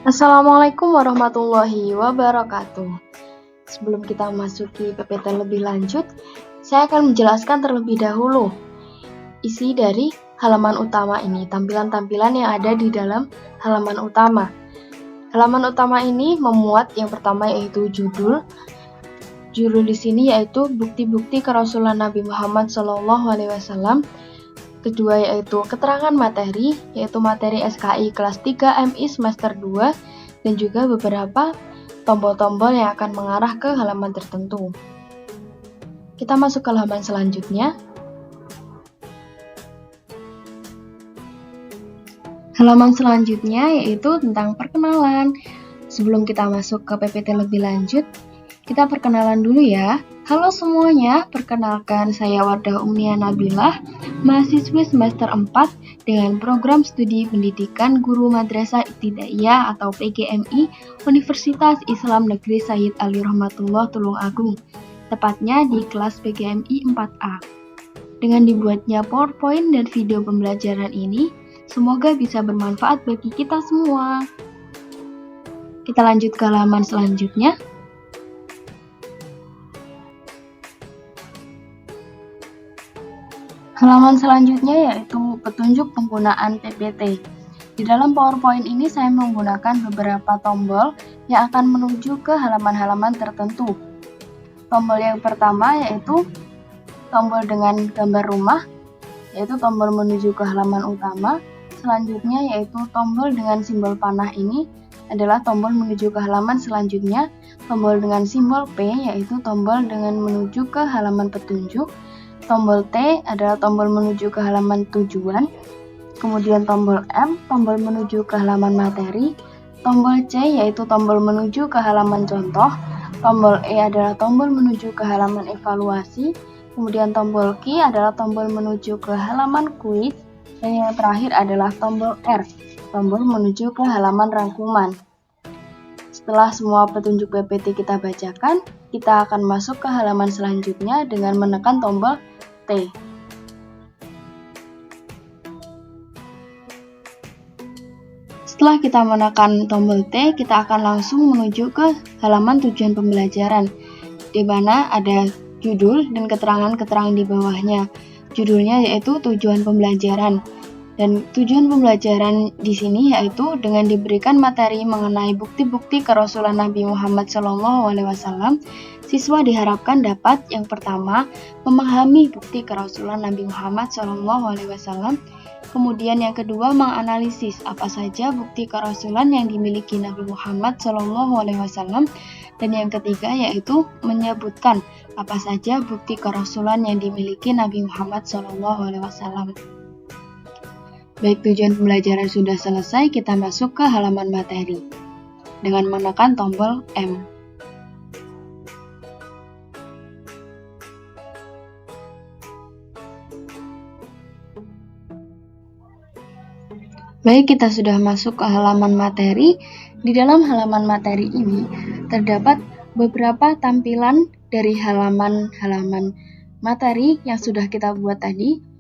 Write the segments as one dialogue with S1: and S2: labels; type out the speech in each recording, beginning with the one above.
S1: Assalamualaikum warahmatullahi wabarakatuh. Sebelum kita masuki PPT lebih lanjut, saya akan menjelaskan terlebih dahulu isi dari halaman utama ini, tampilan-tampilan yang ada di dalam halaman utama. Halaman utama ini memuat yang pertama yaitu judul. Judul di sini yaitu bukti-bukti kerasulan Nabi Muhammad SAW. Kedua yaitu keterangan materi, yaitu materi SKI kelas 3 MI semester 2, dan juga beberapa tombol-tombol yang akan mengarah ke halaman tertentu. Kita masuk ke halaman selanjutnya. Halaman selanjutnya yaitu tentang perkenalan. Sebelum kita masuk ke PPT lebih lanjut, kita perkenalan dulu ya. Halo semuanya, perkenalkan saya Wardah Umnia Nabilah, mahasiswi semester 4 dengan program studi pendidikan guru Madrasah Ibtidaiyah atau PGMI Universitas Islam Negeri Sayyid Ali Rahmatullah Tulungagung, tepatnya di kelas PGMI 4A. Dengan dibuatnya PowerPoint dan video pembelajaran ini, semoga bisa bermanfaat bagi kita semua. Kita lanjut ke halaman selanjutnya. Halaman selanjutnya yaitu petunjuk penggunaan PPT. Di dalam PowerPoint ini saya menggunakan beberapa tombol yang akan menuju ke halaman-halaman tertentu. Tombol yang pertama yaitu tombol dengan gambar rumah, yaitu tombol menuju ke halaman utama. Selanjutnya yaitu tombol dengan simbol panah ini adalah tombol menuju ke halaman selanjutnya. Tombol dengan simbol P yaitu tombol dengan menuju ke halaman petunjuk. Tombol T adalah tombol menuju ke halaman tujuan. Kemudian tombol M, tombol menuju ke halaman materi. Tombol C yaitu tombol menuju ke halaman contoh. Tombol E adalah tombol menuju ke halaman evaluasi. Kemudian tombol Q adalah tombol menuju ke halaman kuis. Dan yang terakhir adalah tombol R, tombol menuju ke halaman rangkuman. Setelah semua petunjuk PPT kita bacakan, kita akan masuk ke halaman selanjutnya dengan menekan tombol T. Setelah kita menekan tombol T, kita akan langsung menuju ke halaman tujuan pembelajaran, di mana ada judul dan keterangan-keterangan di bawahnya. Judulnya yaitu tujuan pembelajaran. Dan tujuan pembelajaran di sini yaitu dengan diberikan materi mengenai bukti-bukti kerasulan Nabi Muhammad SAW, siswa diharapkan dapat yang pertama memahami bukti kerasulan Nabi Muhammad SAW, kemudian yang kedua menganalisis apa saja bukti kerasulan yang dimiliki Nabi Muhammad SAW, dan yang ketiga yaitu menyebutkan apa saja bukti kerasulan yang dimiliki Nabi Muhammad SAW. Baik, tujuan pembelajaran sudah selesai, kita masuk ke halaman materi dengan menekan tombol M. Baik, kita sudah masuk ke halaman materi. Di dalam halaman materi ini terdapat beberapa tampilan dari halaman-halaman materi yang sudah kita buat tadi,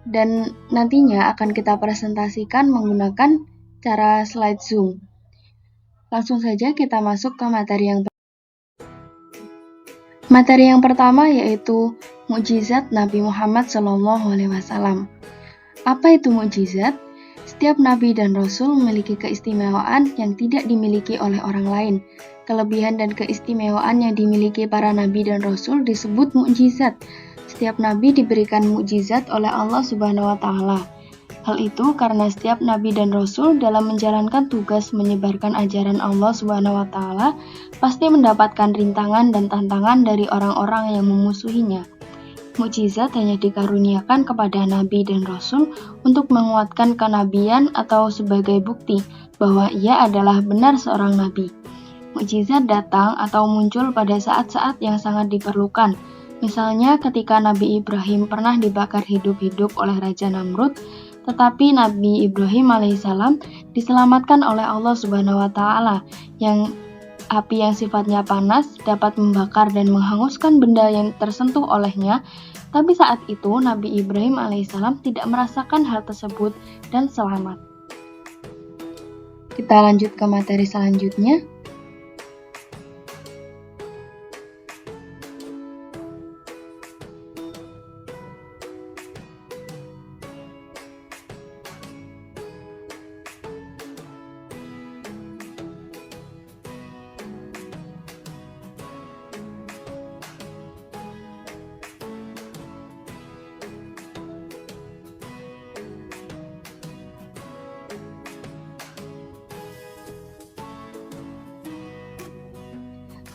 S1: dan nantinya akan kita presentasikan menggunakan cara slide zoom. Langsung saja kita masuk ke materi yang pertama. Materi yang pertama yaitu mukjizat Nabi Muhammad SAW. Apa itu mukjizat? Setiap nabi dan rasul memiliki keistimewaan yang tidak dimiliki oleh orang lain. Kelebihan dan keistimewaan yang dimiliki para nabi dan rasul disebut mukjizat. Setiap nabi diberikan mukjizat oleh Allah Subhanahu wa Ta'ala. Hal itu karena setiap nabi dan rasul dalam menjalankan tugas menyebarkan ajaran Allah Subhanahu wa Ta'ala pasti mendapatkan rintangan dan tantangan dari orang-orang yang memusuhinya. Mukjizat hanya dikaruniakan kepada nabi dan rasul untuk menguatkan kenabian atau sebagai bukti bahwa ia adalah benar seorang nabi. Mukjizat datang atau muncul pada saat-saat yang sangat diperlukan. Misalnya ketika Nabi Ibrahim pernah dibakar hidup-hidup oleh Raja Namrud, tetapi Nabi Ibrahim alaihissalam diselamatkan oleh Allah Subhanahu wa Ta'ala, yang api yang sifatnya panas dapat membakar dan menghanguskan benda yang tersentuh olehnya. Tapi saat itu Nabi Ibrahim alaihissalam tidak merasakan hal tersebut dan selamat. Kita lanjut ke materi selanjutnya.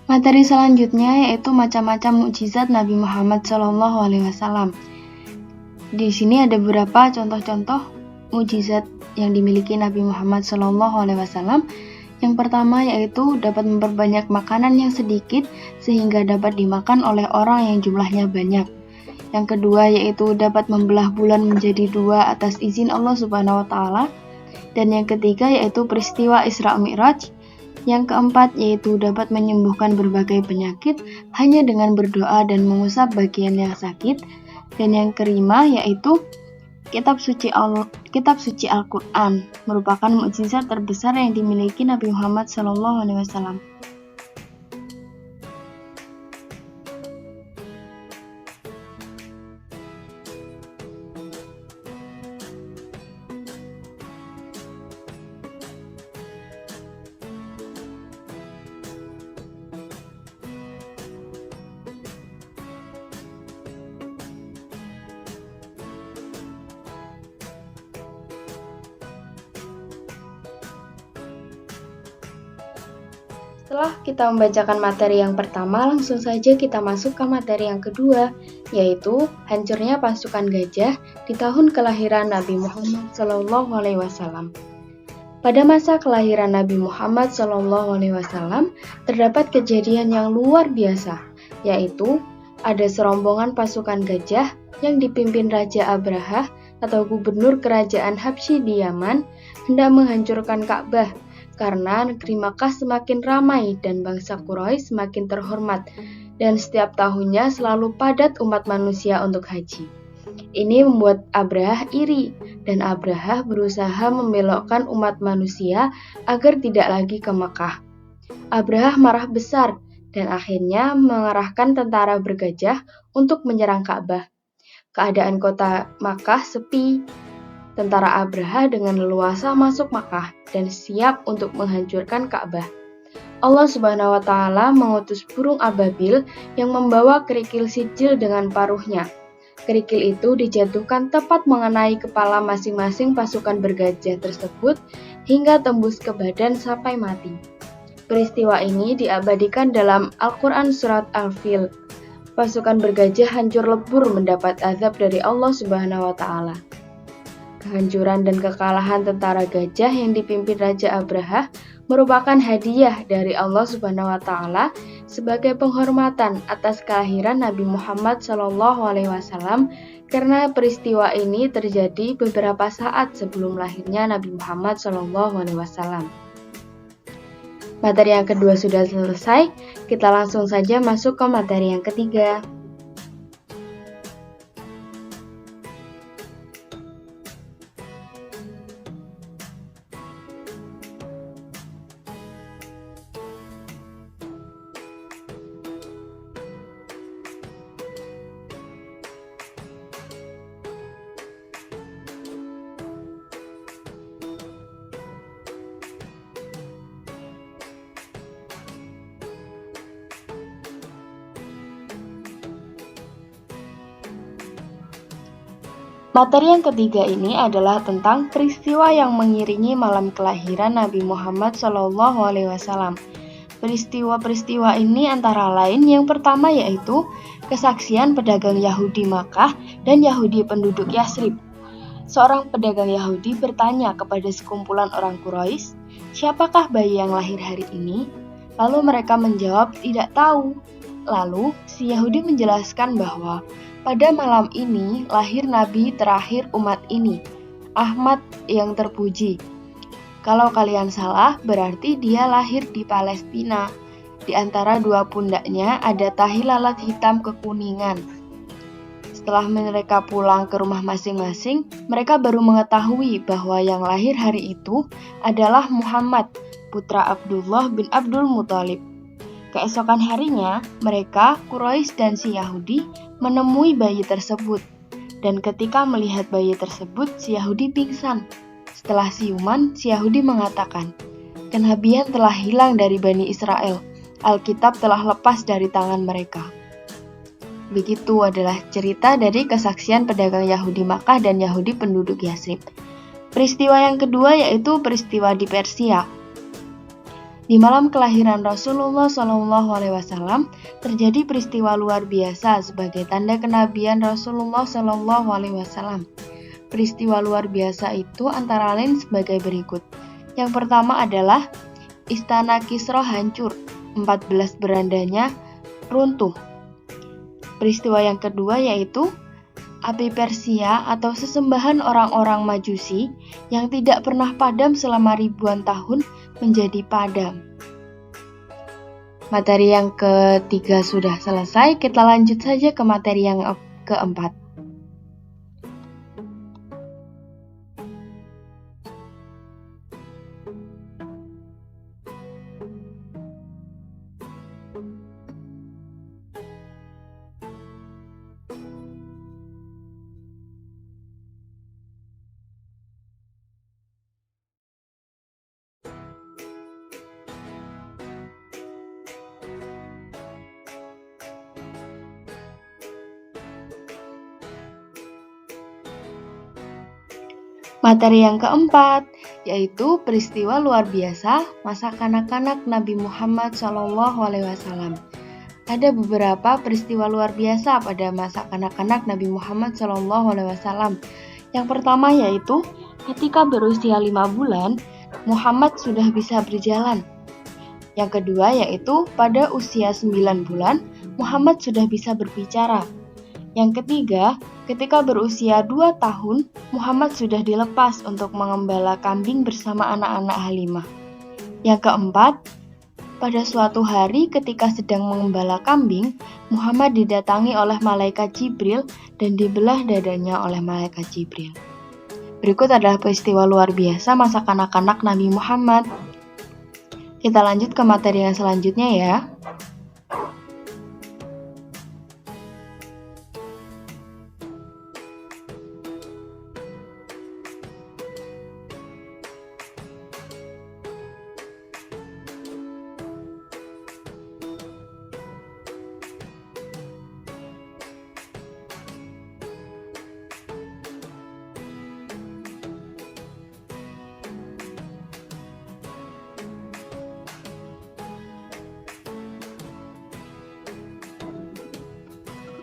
S1: Materi selanjutnya yaitu macam-macam mukjizat Nabi Muhammad SAW. Di sini ada beberapa contoh-contoh mukjizat yang dimiliki Nabi Muhammad SAW. Yang pertama yaitu dapat memperbanyak makanan yang sedikit sehingga dapat dimakan oleh orang yang jumlahnya banyak. Yang kedua yaitu dapat membelah bulan menjadi dua atas izin Allah Subhanahu wa Ta'ala. Dan yang ketiga yaitu peristiwa Isra Mi'raj. Yang keempat yaitu dapat menyembuhkan berbagai penyakit hanya dengan berdoa dan mengusap bagian yang sakit. Dan yang kelima yaitu Kitab suci Al-Quran merupakan mukjizat terbesar yang dimiliki Nabi Muhammad SAW. Setelah kita membacakan materi yang pertama, langsung saja kita masuk ke materi yang kedua, yaitu hancurnya pasukan gajah di tahun kelahiran Nabi Muhammad SAW. Pada masa kelahiran Nabi Muhammad SAW, terdapat kejadian yang luar biasa, yaitu ada serombongan pasukan gajah yang dipimpin Raja Abrahah atau gubernur kerajaan Habsyi di Yaman hendak menghancurkan Ka'bah karena negeri Makkah semakin ramai dan bangsa Quraisy semakin terhormat dan setiap tahunnya selalu padat umat manusia untuk haji. Ini membuat Abrahah iri dan Abrahah berusaha membelokkan umat manusia agar tidak lagi ke Makkah. Abrahah marah besar dan akhirnya mengerahkan tentara bergajah untuk menyerang Ka'bah. Keadaan kota Makkah sepi. Tentara Abrahah dengan leluasa masuk Makkah dan siap untuk menghancurkan Ka'bah. Allah Subhanahu wa Ta'ala mengutus burung ababil yang membawa kerikil sijil dengan paruhnya. Kerikil itu dijatuhkan tepat mengenai kepala masing-masing pasukan bergajah tersebut hingga tembus ke badan sampai mati. Peristiwa ini diabadikan dalam Al-Quran Surat Al-Fil. Pasukan bergajah hancur lebur mendapat azab dari Allah Subhanahu wa Ta'ala. Kehancuran dan kekalahan tentara gajah yang dipimpin Raja Abrahah merupakan hadiah dari Allah Subhanahu wa Ta'ala sebagai penghormatan atas kelahiran Nabi Muhammad SAW karena peristiwa ini terjadi beberapa saat sebelum lahirnya Nabi Muhammad SAW. Materi yang kedua sudah selesai, kita langsung saja masuk ke materi yang ketiga. Materi yang ketiga ini adalah tentang peristiwa yang mengiringi malam kelahiran Nabi Muhammad SAW. Peristiwa-peristiwa ini antara lain yang pertama yaitu kesaksian pedagang Yahudi Makkah dan Yahudi penduduk Yasrib. Seorang pedagang Yahudi bertanya kepada sekumpulan orang Quraisy, "Siapakah bayi yang lahir hari ini?" Lalu mereka menjawab, "Tidak tahu." Lalu si Yahudi menjelaskan bahwa pada malam ini lahir Nabi terakhir umat ini, Ahmad yang terpuji. Kalau kalian salah, berarti dia lahir di Palestina. Di antara dua pundaknya ada tahi lalat hitam kekuningan. Setelah mereka pulang ke rumah masing-masing, mereka baru mengetahui bahwa yang lahir hari itu adalah Muhammad, putra Abdullah bin Abdul Muthalib. Keesokan harinya, mereka, Quraisy dan si Yahudi, menemui bayi tersebut. Dan ketika melihat bayi tersebut, si Yahudi pingsan. Setelah siuman, si Yahudi mengatakan, "Kenabian telah hilang dari Bani Israel. Alkitab telah lepas dari tangan mereka." Begitu adalah cerita dari kesaksian pedagang Yahudi Makkah dan Yahudi penduduk Yasrib. Peristiwa yang kedua yaitu peristiwa di Persia. Di malam kelahiran Rasulullah SAW terjadi peristiwa luar biasa sebagai tanda kenabian Rasulullah SAW. Peristiwa luar biasa itu antara lain sebagai berikut. Yang pertama adalah Istana Kisra hancur, 14 berandanya runtuh. Peristiwa yang kedua yaitu api Persia atau sesembahan orang-orang Majusi yang tidak pernah padam selama ribuan tahun menjadi padam. Materi yang ketiga sudah selesai, kita lanjut saja ke materi yang keempat. Materi yang keempat, yaitu peristiwa luar biasa masa kanak-kanak Nabi Muhammad SAW. Ada beberapa peristiwa luar biasa pada masa kanak-kanak Nabi Muhammad SAW. Yang pertama yaitu ketika berusia 5 bulan, Muhammad sudah bisa berjalan. Yang kedua yaitu pada usia 9 bulan, Muhammad sudah bisa berbicara. Yang ketiga, ketika berusia 2 tahun, Muhammad sudah dilepas untuk mengembala kambing bersama anak-anak Halimah. Yang keempat, pada suatu hari ketika sedang mengembala kambing, Muhammad didatangi oleh malaikat Jibril dan dibelah dadanya oleh malaikat Jibril. Berikut adalah peristiwa luar biasa masa kanak-kanak Nabi Muhammad. Kita lanjut ke materi yang selanjutnya ya.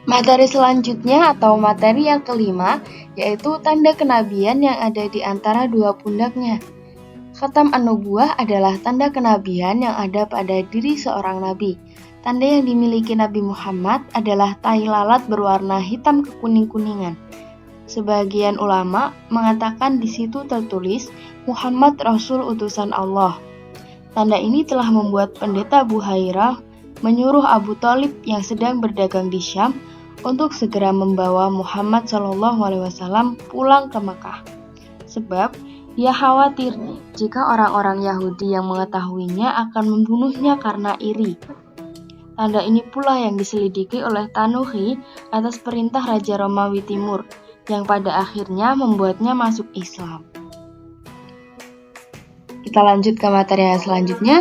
S1: Materi selanjutnya atau materi yang kelima yaitu tanda kenabian yang ada di antara dua pundaknya. Khatam an-Nubuwah adalah tanda kenabian yang ada pada diri seorang nabi. Tanda yang dimiliki Nabi Muhammad adalah tai lalat berwarna hitam kekuning-kuningan. Sebagian ulama mengatakan di situ tertulis Muhammad Rasul utusan Allah. Tanda ini telah membuat pendeta Buhairah menyuruh Abu Thalib yang sedang berdagang di Syam untuk segera membawa Muhammad SAW pulang ke Makkah. Sebab dia khawatir jika orang-orang Yahudi yang mengetahuinya akan membunuhnya karena iri. Tanda ini pula yang diselidiki oleh Tanuhi atas perintah Raja Romawi Timur, yang pada akhirnya membuatnya masuk Islam. Kita lanjut ke materi yang selanjutnya.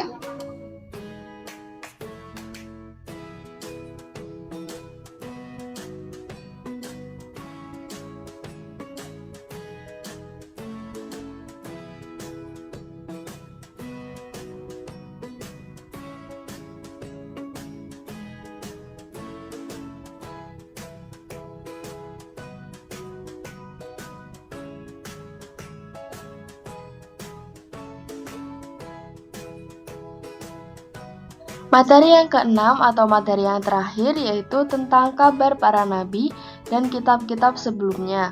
S1: Materi yang keenam atau materi yang terakhir yaitu tentang kabar para nabi dan kitab-kitab sebelumnya.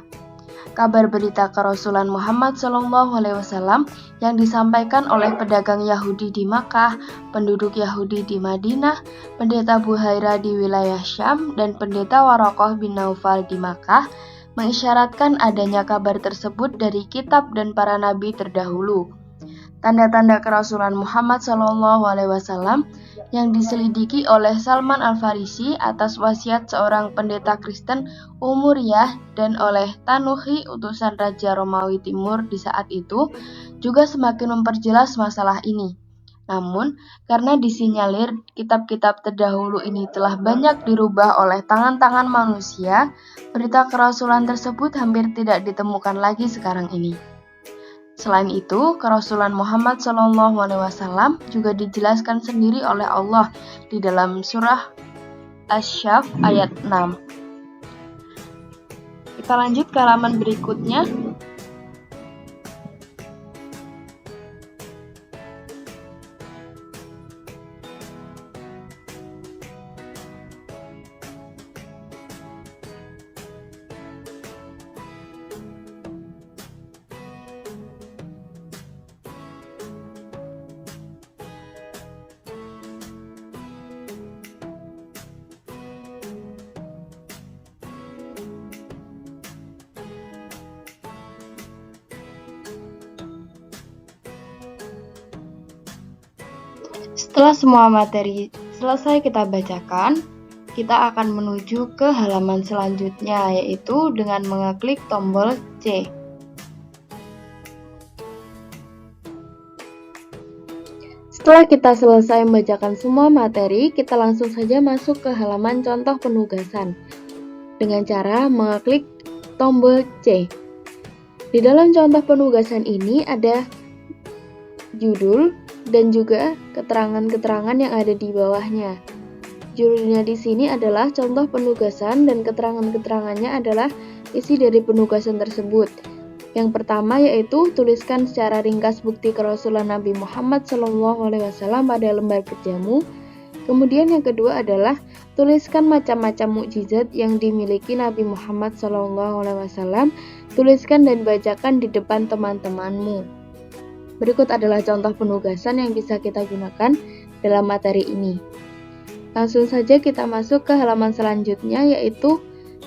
S1: kabar berita kerasulan Muhammad SAW yang disampaikan oleh pedagang Yahudi di Makkah, penduduk Yahudi di Madinah, pendeta Buhaira di wilayah Syam, dan pendeta Warokoh bin Naufal di Makkah, mengisyaratkan adanya kabar tersebut dari kitab dan para nabi terdahulu. Tanda-tanda kerasulan Muhammad SAW yang diselidiki oleh Salman Al-Farisi atas wasiat seorang pendeta Kristen Umuriyah dan oleh Tanuhi, utusan Raja Romawi Timur di saat itu, juga semakin memperjelas masalah ini. Namun, karena disinyalir kitab-kitab terdahulu ini telah banyak dirubah oleh tangan-tangan manusia, berita kerasulan tersebut hampir tidak ditemukan lagi sekarang ini. Selain itu, kerasulan Muhammad SAW juga dijelaskan sendiri oleh Allah di dalam surah Asy-Syaff ayat 6. Kita lanjut ke halaman berikutnya. Setelah semua materi selesai kita bacakan, kita akan menuju ke halaman selanjutnya, yaitu dengan mengeklik tombol C. Setelah kita selesai membacakan semua materi, kita langsung saja masuk ke halaman contoh penugasan dengan cara mengeklik tombol C. Di dalam contoh penugasan ini ada judul dan juga keterangan-keterangan yang ada di bawahnya. Judulnya di sini adalah contoh penugasan dan keterangan-keterangannya adalah isi dari penugasan tersebut. Yang pertama yaitu tuliskan secara ringkas bukti kerasulan Nabi Muhammad SAW pada lembar kerjamu. Kemudian yang kedua adalah tuliskan macam-macam mukjizat yang dimiliki Nabi Muhammad SAW. Tuliskan dan bacakan di depan teman-temanmu. Berikut adalah contoh penugasan yang bisa kita gunakan dalam materi ini. Langsung saja kita masuk ke halaman selanjutnya, yaitu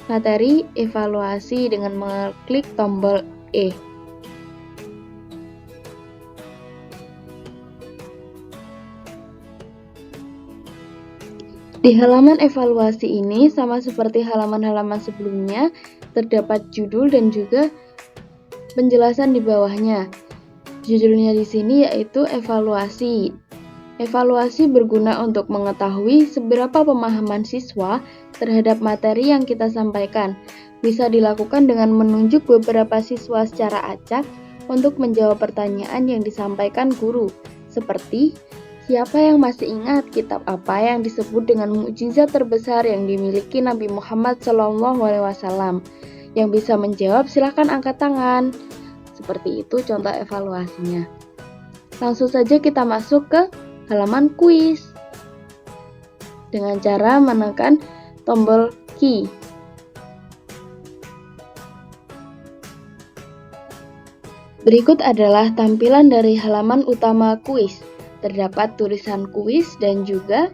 S1: materi evaluasi dengan mengklik tombol E. Di halaman evaluasi ini, sama seperti halaman-halaman sebelumnya, terdapat judul dan juga penjelasan di bawahnya. Judulnya di sini yaitu evaluasi. Evaluasi berguna untuk mengetahui seberapa pemahaman siswa terhadap materi yang kita sampaikan. Bisa dilakukan dengan menunjuk beberapa siswa secara acak untuk menjawab pertanyaan yang disampaikan guru, seperti siapa yang masih ingat kitab apa yang disebut dengan mukjizat terbesar yang dimiliki Nabi Muhammad SAW? Yang bisa menjawab silakan angkat tangan. Seperti itu contoh evaluasinya. Langsung saja kita masuk ke halaman kuis dengan cara menekan tombol key. Berikut adalah tampilan dari halaman utama kuis. Terdapat tulisan kuis dan juga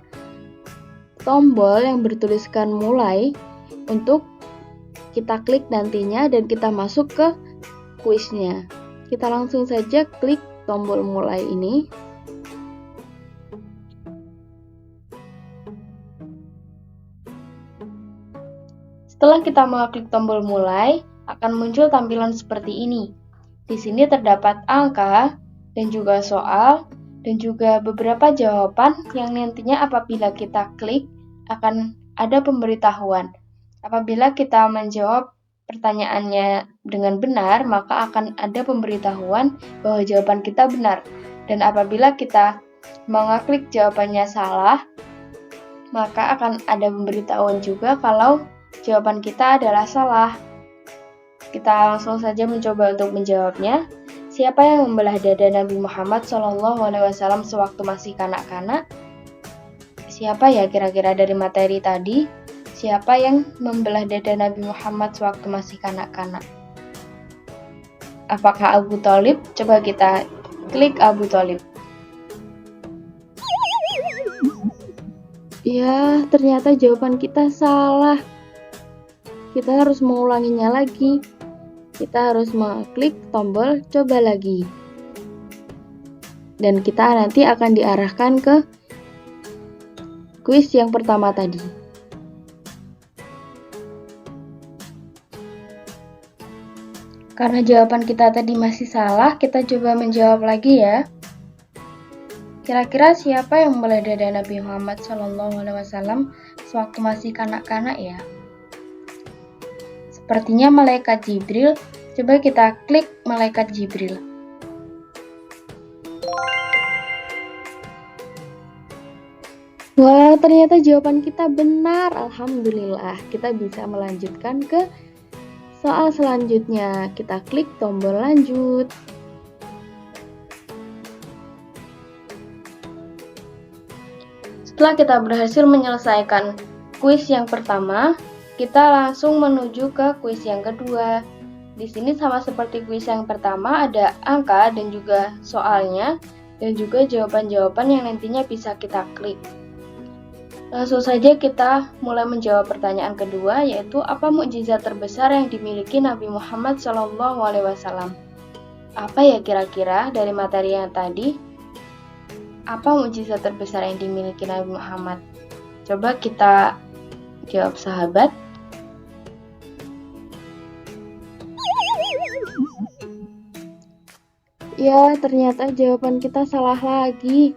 S1: tombol yang bertuliskan mulai untuk kita klik nantinya dan kita masuk ke kuisnya. Kita langsung saja klik tombol mulai ini. Setelah kita mengklik tombol mulai, akan muncul tampilan seperti ini. Di sini terdapat angka dan juga soal dan juga beberapa jawaban yang nantinya apabila kita klik akan ada pemberitahuan. Apabila kita menjawab pertanyaannya dengan benar, maka akan ada pemberitahuan bahwa jawaban kita benar. Dan apabila kita mengklik jawabannya salah, maka akan ada pemberitahuan juga kalau jawaban kita adalah salah. Kita langsung saja mencoba untuk menjawabnya. Siapa yang membelah dada Nabi Muhammad SAW sewaktu masih kanak-kanak? Siapa ya kira-kira dari materi tadi? Siapa yang membelah dada Nabi Muhammad sewaktu masih kanak-kanak? Apakah Abu Thalib? Coba kita klik Abu Thalib. Ya, ternyata jawaban kita salah. Kita harus mengulanginya lagi. Kita harus mengklik tombol coba lagi. Dan kita nanti akan diarahkan ke kuis yang pertama tadi. Karena jawaban kita tadi masih salah, kita coba menjawab lagi ya. Kira-kira siapa yang melada Nabi Muhammad SAW sewaktu masih kanak-kanak ya? Sepertinya malaikat Jibril. Coba kita klik malaikat Jibril. Wah, ternyata jawaban kita benar. Alhamdulillah, kita bisa melanjutkan ke soal selanjutnya. Kita klik tombol lanjut. Setelah kita berhasil menyelesaikan kuis yang pertama, kita langsung menuju ke kuis yang kedua. Di sini sama seperti kuis yang pertama, ada angka dan juga soalnya, dan juga jawaban-jawaban yang nantinya bisa kita klik. Langsung saja kita mulai menjawab pertanyaan kedua, yaitu apa mukjizat terbesar yang dimiliki Nabi Muhammad SAW? Apa ya kira-kira dari materi yang tadi? Apa mukjizat terbesar yang dimiliki Nabi Muhammad? Coba kita jawab sahabat. Ya, ternyata jawaban kita salah lagi.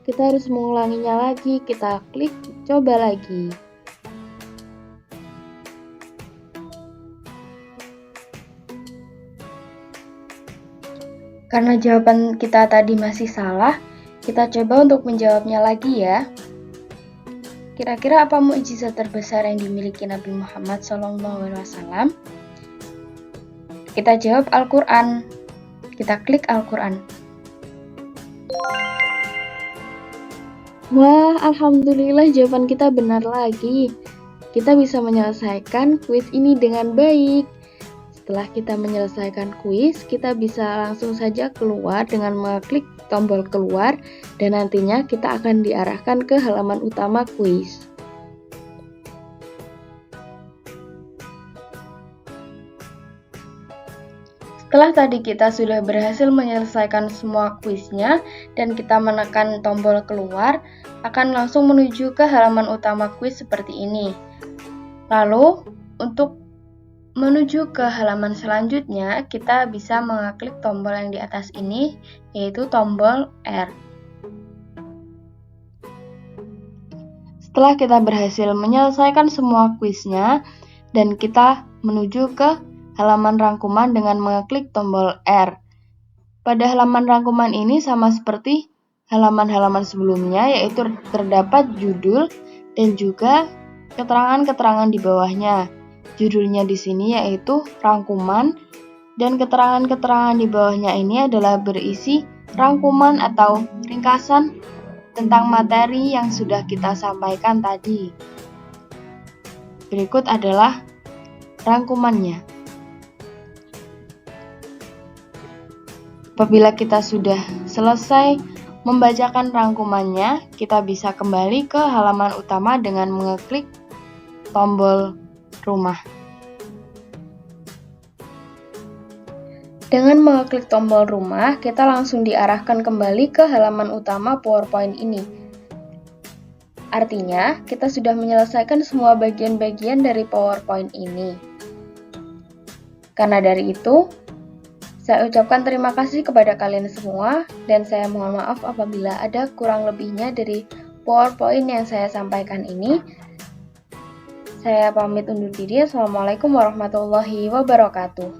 S1: Kita harus mengulanginya lagi. Kita klik coba lagi. Karena jawaban kita tadi masih salah, kita coba untuk menjawabnya lagi ya. Kira-kira apa mukjizat terbesar yang dimiliki Nabi Muhammad SAW? Kita jawab Al-Quran. Kita klik Al-Quran. Wah, alhamdulillah jawaban kita benar lagi. Kita bisa menyelesaikan kuis ini dengan baik. Setelah kita menyelesaikan kuis, kita bisa langsung saja keluar dengan mengklik tombol keluar dan nantinya kita akan diarahkan ke halaman utama kuis. Setelah tadi kita sudah berhasil menyelesaikan semua kuisnya dan kita menekan tombol keluar, akan langsung menuju ke halaman utama kuis seperti ini. Lalu, untuk menuju ke halaman selanjutnya, kita bisa mengklik tombol yang di atas ini, yaitu tombol R. Setelah kita berhasil menyelesaikan semua kuisnya, dan kita menuju ke halaman rangkuman dengan mengklik tombol R. Pada halaman rangkuman ini sama seperti halaman-halaman sebelumnya, yaitu terdapat judul dan juga keterangan-keterangan di bawahnya. Judulnya di sini yaitu rangkuman dan keterangan-keterangan di bawahnya ini adalah berisi rangkuman atau ringkasan tentang materi yang sudah kita sampaikan tadi. Berikut adalah rangkumannya. Apabila kita sudah selesai membacakan rangkumannya, kita bisa kembali ke halaman utama dengan mengklik tombol rumah. Dengan mengklik tombol rumah, kita langsung diarahkan kembali ke halaman utama PowerPoint ini. Artinya, kita sudah menyelesaikan semua bagian-bagian dari PowerPoint ini. Karena dari itu, saya ucapkan terima kasih kepada kalian semua, dan saya mohon maaf apabila ada kurang lebihnya dari PowerPoint yang saya sampaikan ini. Saya pamit undur diri. Assalamualaikum warahmatullahi wabarakatuh.